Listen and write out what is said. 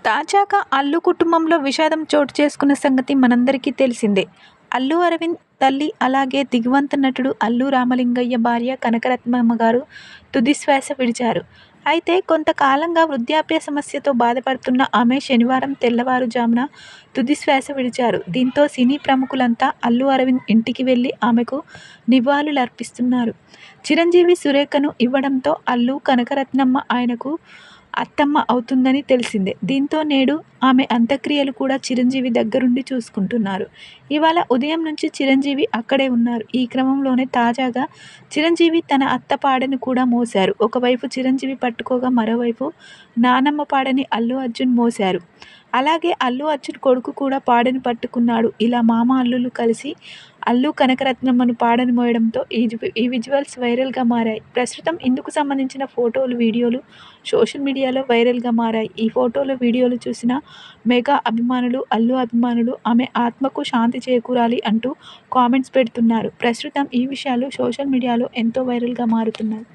తాజాగా అల్లు కుటుంబంలో విషాదం చోటు చేసుకున్న సంగతి మనందరికీ తెలిసిందే. అల్లు అరవింద్ తల్లి అలాగే దిగ్వంత నటుడు అల్లు రామలింగయ్య భార్య కనకరత్నమ్మ గారు తుదిశ్వాస విడిచారు. అయితే కొంతకాలంగా వృద్ధాప్య సమస్యతో బాధపడుతున్న ఆమె శనివారం తెల్లవారుజామున తుదిశ్వాస విడిచారు. దీంతో సినీ ప్రముఖులంతా అల్లు అరవింద్ ఇంటికి వెళ్లి ఆమెకు నివాళులర్పిస్తున్నారు. చిరంజీవి సురేఖను ఇవ్వడంతో అల్లు కనకరత్నమ్మ ఆయనకు అత్తమ్మ అవుతుందని తెలిసిందే. దీంతో నేడు ఆమె అంత్యక్రియలు కూడా చిరంజీవి దగ్గరుండి చూసుకుంటున్నారు. ఇవాళ ఉదయం నుంచి చిరంజీవి అక్కడే ఉన్నారు. ఈ క్రమంలోనే తాజాగా చిరంజీవి తన అత్త పాడెను కూడా మోశారు. ఒకవైపు చిరంజీవి పట్టుకోగా మరోవైపు నానమ్మ పాడని అల్లు అర్జున్ మోశారు. అలాగే అల్లు అర్జున్ కొడుకు కూడా పాడెను పట్టుకున్నాడు. ఇలా మామ అల్లులు కలిసి అల్లు కనకరత్నమ్మను పాడెను మోయడంతో ఈ విజువల్స్ వైరల్గా మారాయి. ప్రస్తుతం ఇందుకు సంబంధించిన ఫోటోలు, వీడియోలు సోషల్ మీడియాలో వైరల్గా మారాయి. ఈ ఫోటోలు, వీడియోలు చూసిన మెగా అభిమానులు, అల్లు అభిమానులు ఆమె ఆత్మకు శాంతి చేకూరాలి అంటూ కామెంట్స్ పెడుతున్నారు. ప్రస్తుతం ఈ విషయాలు సోషల్ మీడియాలో ఎంతో వైరల్గా మారుతున్నాయి.